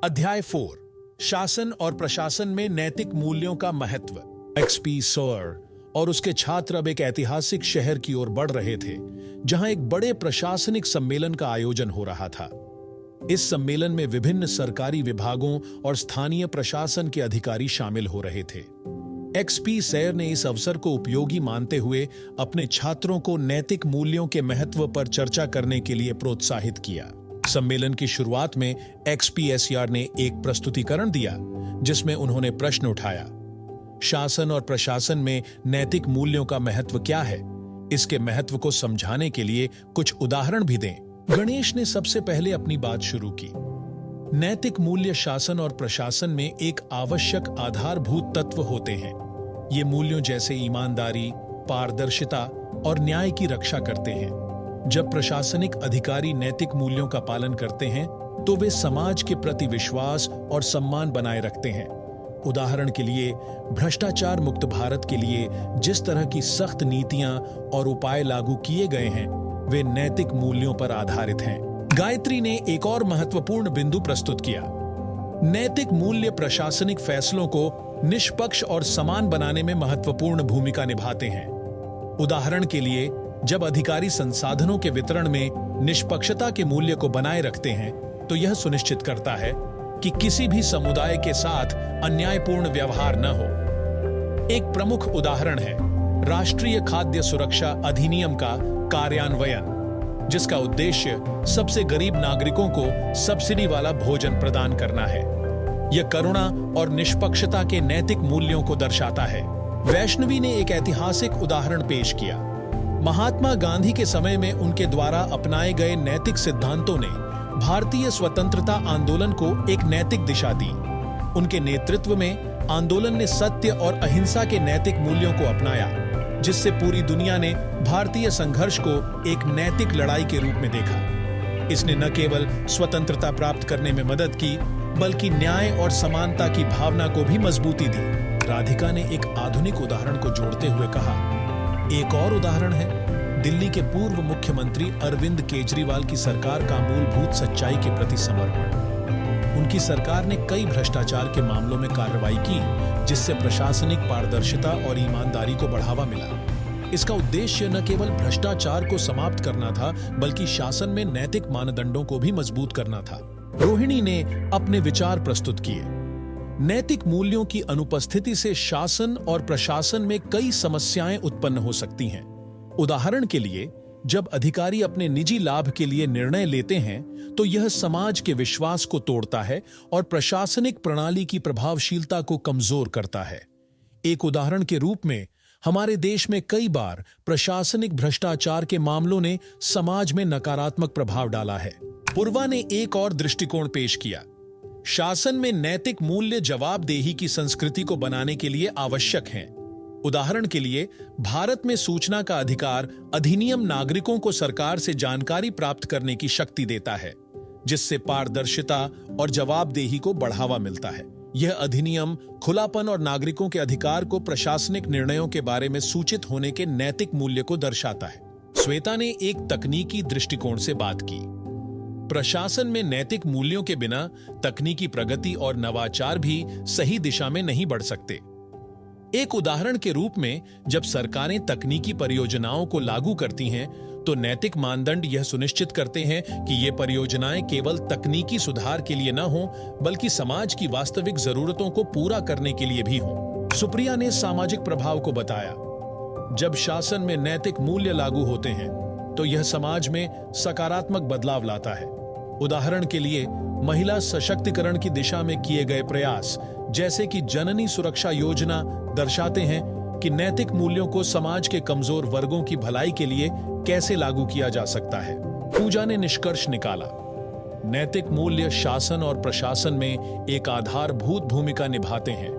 अध्याय 4 शासन और प्रशासन में नैतिक मूल्यों का महत्व। XP सॉयर और उसके छात्र अब एक ऐतिहासिक शहर की ओर बढ़ रहे थे जहां एक बड़े प्रशासनिक सम्मेलन का आयोजन हो रहा था। इस सम्मेलन में विभिन्न सरकारी विभागों और स्थानीय प्रशासन के अधिकारी शामिल हो रहे थे। XP सॉयर ने इस अवसर को उपयोगी मानते हुए अपने छात्रों को नैतिक मूल्यों के महत्व पर चर्चा करने के लिए प्रोत्साहित किया। सम्मेलन की शुरुआत में XP सॉयर ने एक प्रस्तुतिकरण दिया जिसमें उन्होंने प्रश्न उठाया, शासन और प्रशासन में नैतिक मूल्यों का महत्व क्या है? इसके महत्व को समझाने के लिए कुछ उदाहरण भी दें। गणेश ने सबसे पहले अपनी बात शुरू की। नैतिक मूल्य शासन और प्रशासन में एक आवश्यक आधारभूत तत्व होते हैं। ये मूल्यों जैसे ईमानदारी, पारदर्शिता और न्याय की रक्षा करते हैं। जब प्रशासनिक अधिकारी नैतिक मूल्यों का पालन करते हैं तो वे समाज के प्रति विश्वास और सम्मान बनाए रखते हैं। उदाहरण के लिए, भ्रष्टाचार मुक्त भारत के लिए जिस तरह की सख्त नीतियां और उपाय लागू किए गए हैं वे नैतिक मूल्यों पर आधारित हैं। गायत्री ने एक और महत्वपूर्ण बिंदु प्रस्तुत किया। नैतिक मूल्य प्रशासनिक फैसलों को निष्पक्ष और समान बनाने में महत्वपूर्ण भूमिका निभाते हैं। उदाहरण के लिए, जब अधिकारी संसाधनों के वितरण में निष्पक्षता के मूल्य को बनाए रखते हैं तो यह सुनिश्चित करता है कि किसी भी समुदाय के साथ अन्यायपूर्ण व्यवहार न हो। एक प्रमुख उदाहरण है राष्ट्रीय खाद्य सुरक्षा अधिनियम का कार्यान्वयन, जिसका उद्देश्य सबसे गरीब नागरिकों को सब्सिडी वाला भोजन प्रदान करना है। यह करुणा और निष्पक्षता के नैतिक मूल्यों को दर्शाता है। वैष्णवी ने एक ऐतिहासिक उदाहरण पेश किया। महात्मा गांधी के समय में उनके द्वारा अपनाए गए नैतिक सिद्धांतों ने भारतीय स्वतंत्रता आंदोलन को एक नैतिक दिशा दी। उनके नेतृत्व में आंदोलन ने सत्य और अहिंसा के नैतिक मूल्यों को अपनाया, जिससे पूरी दुनिया ने भारतीय संघर्ष को एक नैतिक लड़ाई के रूप में देखा। इसने न केवल स्वतंत्रता प्राप्त करने में मदद की, बल्कि न्याय और समानता की भावना को भी मजबूती दी। राधिका ने एक आधुनिक उदाहरण को जोड़ते हुए कहा, एक और उदाहरण है दिल्ली के पूर्व मुख्यमंत्री अरविंद केजरीवाल की सरकार का मूलभूत सच्चाई के प्रति समर्पण। उनकी सरकार ने कई भ्रष्टाचार के मामलों में कार्रवाई की, जिससे प्रशासनिक पारदर्शिता और ईमानदारी को बढ़ावा मिला। इसका उद्देश्य न केवल भ्रष्टाचार को समाप्त करना था, बल्कि शासन में नैतिक मानदंडों को भी मजबूत करना था। रोहिणी ने अपने विचार प्रस्तुत किए। नैतिक मूल्यों की अनुपस्थिति से शासन और प्रशासन में कई समस्याएं उत्पन्न हो सकती हैं। उदाहरण के लिए, जब अधिकारी अपने निजी लाभ के लिए निर्णय लेते हैं तो यह समाज के विश्वास को तोड़ता है और प्रशासनिक प्रणाली की प्रभावशीलता को कमजोर करता है। एक उदाहरण के रूप में, हमारे देश में कई बार प्रशासनिक भ्रष्टाचार के मामलों ने समाज में नकारात्मक प्रभाव डाला है। पूर्वा ने एक और दृष्टिकोण पेश किया। शासन में नैतिक मूल्य जवाबदेही की संस्कृति को बनाने के लिए आवश्यक हैं। उदाहरण के लिए, भारत में सूचना का अधिकार अधिनियम नागरिकों को सरकार से जानकारी प्राप्त करने की शक्ति देता है, जिससे पारदर्शिता और जवाबदेही को बढ़ावा मिलता है। यह अधिनियम खुलापन और नागरिकों के अधिकार को प्रशासनिक निर्णयों के बारे में सूचित होने के नैतिक मूल्य को दर्शाता है। श्वेता ने एक तकनीकी दृष्टिकोण से बात की। प्रशासन में नैतिक मूल्यों के बिना तकनीकी प्रगति और नवाचार भी सही दिशा में नहीं बढ़ सकते। एक उदाहरण के रूप में, जब सरकारें तकनीकी परियोजनाओं को लागू करती हैं तो नैतिक मानदंड यह सुनिश्चित करते हैं कि ये परियोजनाएं केवल तकनीकी सुधार के लिए न हों, बल्कि समाज की वास्तविक जरूरतों को पूरा करने के लिए भी हों। सुप्रिया ने सामाजिक प्रभाव को बताया। जब शासन में नैतिक मूल्य लागू होते हैं तो यह समाज में सकारात्मक बदलाव लाता है। उदाहरण के लिए, महिला सशक्तिकरण की दिशा में किए गए प्रयास, जैसे कि जननी सुरक्षा योजना, दर्शाते हैं कि नैतिक मूल्यों को समाज के कमजोर वर्गों की भलाई के लिए कैसे लागू किया जा सकता है। पूजा ने निष्कर्ष निकाला, नैतिक मूल्य शासन और प्रशासन में एक आधारभूत भूमिका निभाते हैं।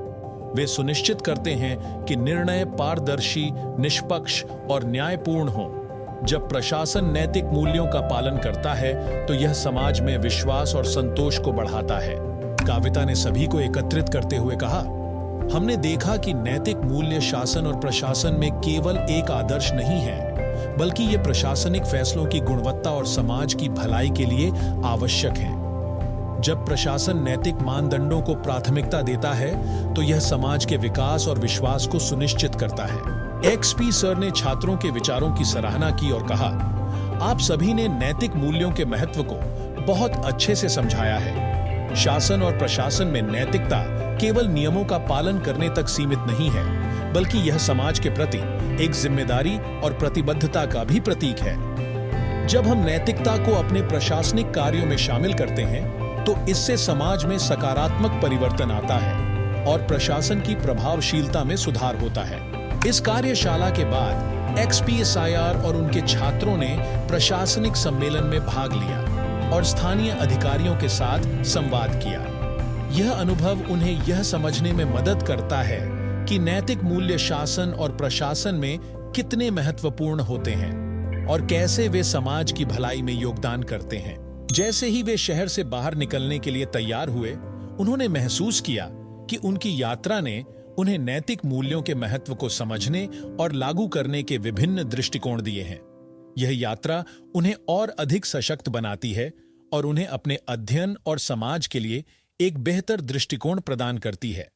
वे सुनिश्चित करते हैं कि निर्णय पारदर्शी, निष्पक्ष और न्यायपूर्ण हों। जब प्रशासन नैतिक मूल्यों का पालन करता है तो यह समाज में विश्वास और संतोष को बढ़ाता है। काविता ने सभी को एकत्रित करते हुए कहा, हमने देखा कि नैतिक मूल्य शासन और प्रशासन में केवल एक आदर्श नहीं है, बल्कि ये प्रशासनिक फैसलों की गुणवत्ता और समाज की भलाई के लिए आवश्यक है। जब प्रशासन नैतिक मानदंडों को प्राथमिकता देता है तो यह समाज के विकास और विश्वास को सुनिश्चित करता है। एक्सपी सर ने छात्रों के विचारों की सराहना की और कहा, आप सभी ने नैतिक मूल्यों के महत्व को बहुत अच्छे से समझाया है। शासन और प्रशासन में नैतिकता केवल नियमों का पालन करने तक सीमित नहीं है, बल्कि यह समाज के प्रति एक जिम्मेदारी और प्रतिबद्धता का भी प्रतीक है। जब हम नैतिकता को अपने प्रशासनिक कार्यों में शामिल करते हैं तो इससे समाज में सकारात्मक परिवर्तन आता है और प्रशासन की प्रभावशीलता में सुधार होता है। इस कार्यशाला के बाद एक्सपीएसआईआर और उनके छात्रों ने प्रशासनिक सम्मेलन में भाग लिया और स्थानीय अधिकारियों के साथ संवाद किया। यह अनुभव उन्हें यह समझने में मदद करता है कि नैतिक मूल्य शासन और प्रशासन में कितने महत्वपूर्ण होते हैं और कैसे वे समाज की भलाई में योगदान करते हैं। जैसे ही वे शहर से बाहर निकलने के लिए तैयार हुए, उन्होंने महसूस किया कि उनकी यात्रा ने उन्हें नैतिक मूल्यों के महत्व को समझने और लागू करने के विभिन्न दृष्टिकोण दिए हैं। यह यात्रा उन्हें और अधिक सशक्त बनाती है और उन्हें अपने अध्ययन और समाज के लिए एक बेहतर दृष्टिकोण प्रदान करती है।